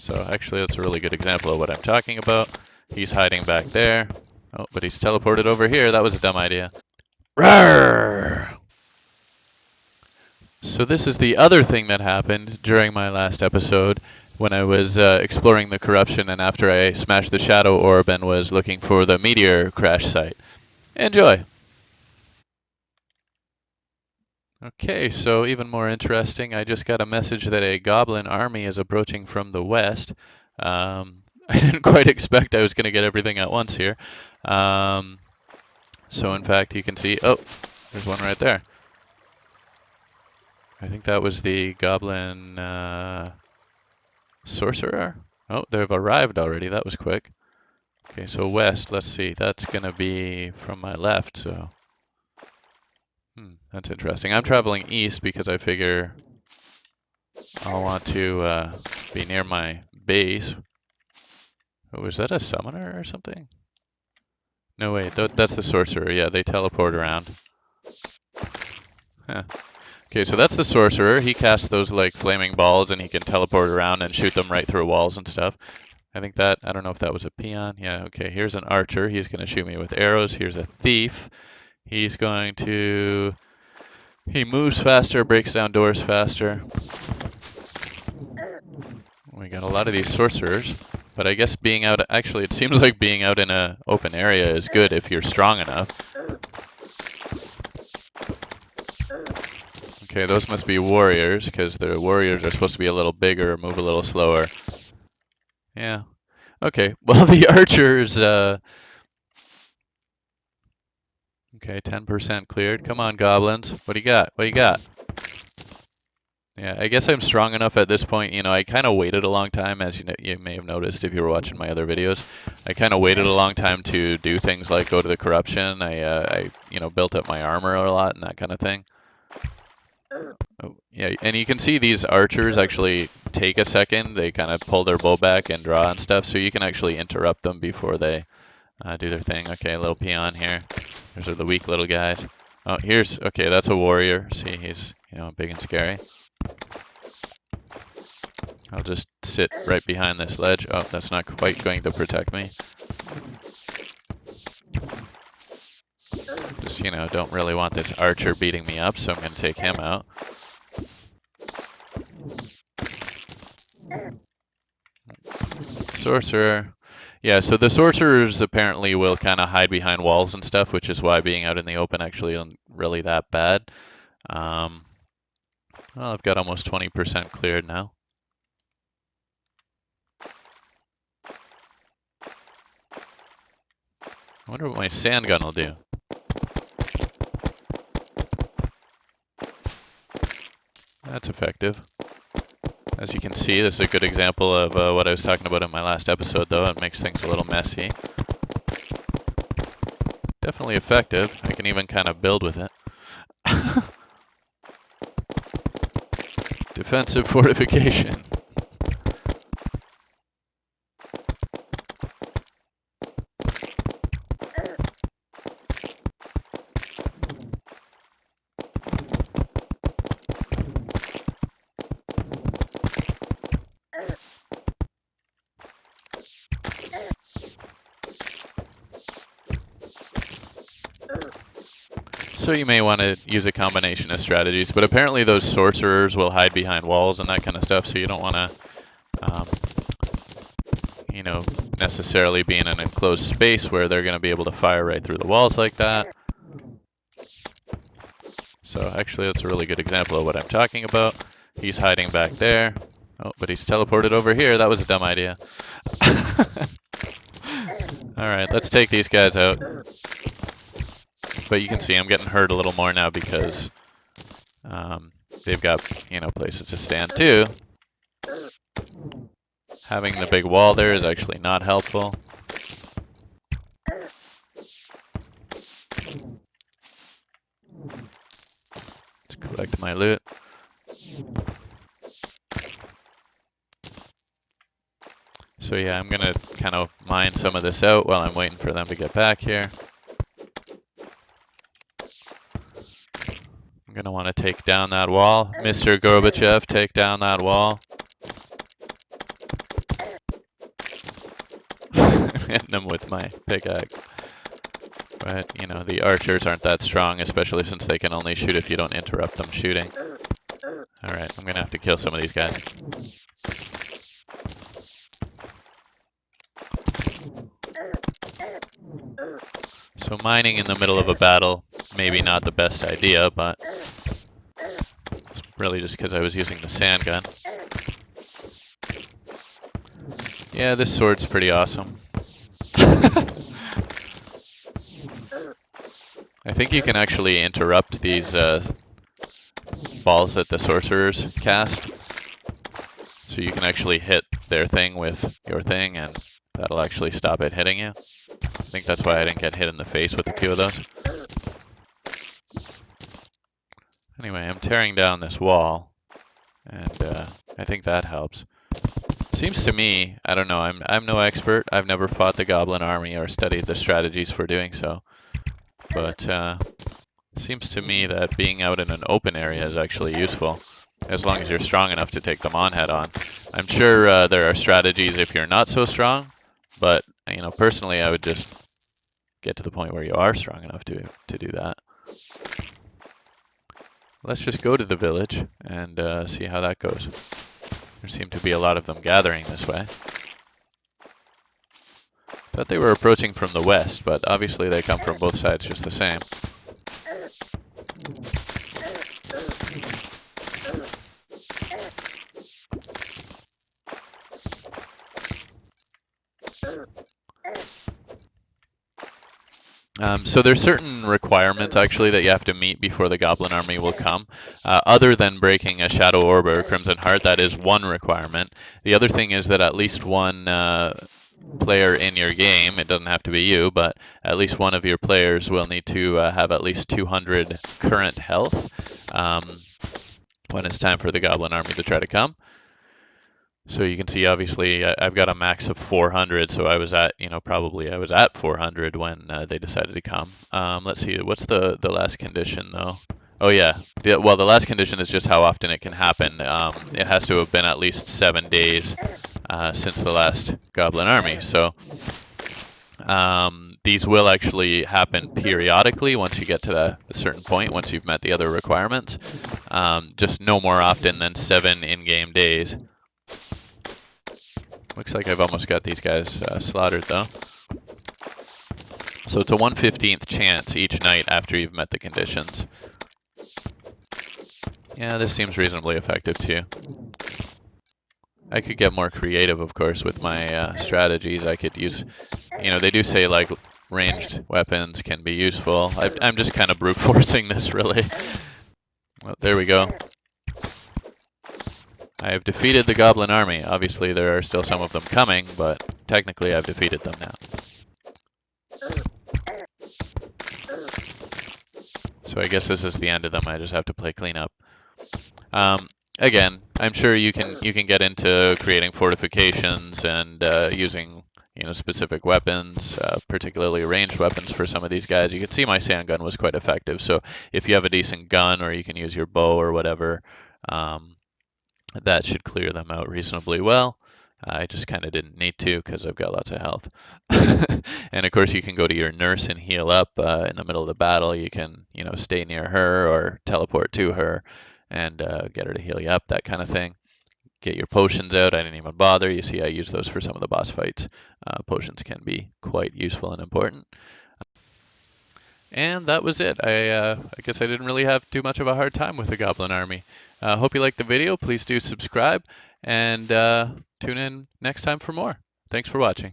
So actually that's a really good example of what I'm talking about. He's hiding back there. Oh, but he's teleported over here. That was a dumb idea. Rawr! So this is the other thing that happened during my last episode when I was exploring the corruption and after I smashed the shadow orb and was looking for the meteor crash site. Enjoy! Okay, so even more interesting, I just got a message that a Goblin Army is approaching from the west. I didn't quite expect I was going to get everything at once here. So in fact, you can see, oh, there's one right there. I think that was the Goblin Sorcerer. Oh, they've arrived already. That was quick. Okay, so west, let's see. That's going to be from my left, so... that's interesting. I'm traveling east because I figure I'll want to be near my base. Oh, was that a summoner or something? No, wait, that's the sorcerer. Yeah, they teleport around. Huh. Okay, so that's the sorcerer. He casts those like flaming balls and he can teleport around and shoot them right through walls and stuff. I think that, I don't know if that was a peon. Yeah, okay, here's an archer. He's going to shoot me with arrows. Here's a thief. He's going to... He moves faster, breaks down doors faster. We got a lot of these sorcerers, but I guess being out, actually it seems like being out in an open area is good if you're strong enough. Okay, those must be warriors, because the warriors are supposed to be a little bigger, move a little slower. Yeah. Okay, well the archers, okay, 10% cleared. Come on, goblins. What do you got? What do you got? Yeah, I guess I'm strong enough at this point. You know, I kind of waited a long time, as you may have noticed if you were watching my other videos. I kind of waited a long time to do things like go to the corruption. I built up my armor a lot and that kind of thing. Oh, yeah, and you can see these archers actually take a second. They kind of pull their bow back and draw and stuff, so you can actually interrupt them before they do their thing. Okay, a little peon here. Those are the weak little guys. Oh, okay, that's a warrior. See, he's, big and scary. I'll just sit right behind this ledge. Oh, that's not quite going to protect me. Just, don't really want this archer beating me up, so I'm going to take him out. Sorcerer. Yeah, so the sorcerers apparently will kind of hide behind walls and stuff, which is why being out in the open actually isn't really that bad. Well, I've got almost 20% cleared now. I wonder what my sand gun will do. That's effective. As you can see, this is a good example of what I was talking about in my last episode, though. It makes things a little messy. Definitely effective. I can even kind of build with it. Defensive fortification. So you may want to use a combination of strategies, but apparently those sorcerers will hide behind walls and that kind of stuff, so you don't want to, necessarily be in an enclosed space where they're going to be able to fire right through the walls like that. So actually that's a really good example of what I'm talking about. He's hiding back there. Oh, but he's teleported over here. That was a dumb idea. Alright, let's take these guys out. But you can see I'm getting hurt a little more now because they've got, places to stand too. Having the big wall there is actually not helpful. Let's collect my loot. So yeah, I'm gonna kind of mine some of this out while I'm waiting for them to get back here. I'm gonna want to take down that wall. Mr. Gorbachev, take down that wall. hitting them with my pickaxe. But, you know, the archers aren't that strong, especially since they can only shoot if you don't interrupt them shooting. Alright, I'm gonna have to kill some of these guys. So mining in the middle of a battle, maybe not the best idea, but it's really just because I was using the sand gun. Yeah, this sword's pretty awesome. I think you can actually interrupt these balls that the sorcerers cast. So you can actually hit their thing with your thing, and that'll actually stop it hitting you. I think that's why I didn't get hit in the face with a few of those. Anyway, I'm tearing down this wall, and I think that helps. Seems to me, I don't know, I'm no expert. I've never fought the Goblin Army or studied the strategies for doing so. But seems to me that being out in an open area is actually useful, as long as you're strong enough to take them on head on. I'm sure there are strategies if you're not so strong, but you know, personally, I would just get to the point where you are strong enough to do that. Let's just go to the village and see how that goes. There seem to be a lot of them gathering this way. Thought they were approaching from the west, but obviously they come from both sides just the same. So there's certain requirements actually that you have to meet before the Goblin Army will come. Other than breaking a Shadow Orb or a Crimson Heart, that is one requirement. The other thing is that at least one player in your game, it doesn't have to be you, but at least one of your players will need to have at least 200 current health when it's time for the Goblin Army to try to come. So you can see, obviously, I've got a max of 400, so I was at, you know, probably I was at 400 when they decided to come. Let's see, what's the last condition, though? Oh, yeah. Well, the last condition is just how often it can happen. It has to have been at least 7 days since the last Goblin Army. So these will actually happen periodically once you get to a certain point, once you've met the other requirements. Just no more often than 7 in-game days. Looks like I've almost got these guys slaughtered, though. So it's a 1/15th chance each night after you've met the conditions. Yeah, this seems reasonably effective, too. I could get more creative, of course, with my strategies. I could use, you know, they do say, like, ranged weapons can be useful. I'm just kind of brute forcing this, really. Well, there we go. I have defeated the Goblin Army. Obviously, there are still some of them coming, but technically I've defeated them now. So I guess this is the end of them. I just have to play cleanup. Again, I'm sure you can get into creating fortifications and using, you know, specific weapons, particularly ranged weapons for some of these guys. You can see my sand gun was quite effective. So if you have a decent gun, or you can use your bow or whatever, that should clear them out reasonably well. I just kind of didn't need to because I've got lots of health. And of course, you can go to your nurse and heal up in the middle of the battle. You can, you know, stay near her or teleport to her and get her to heal you up, that kind of thing. Get your potions out. I didn't even bother. You see, I use those for some of the boss fights. Potions can be quite useful and important. And that was it. I guess I didn't really have too much of a hard time with the Goblin Army. Hope you liked the video. Please do subscribe and tune in next time for more. Thanks for watching.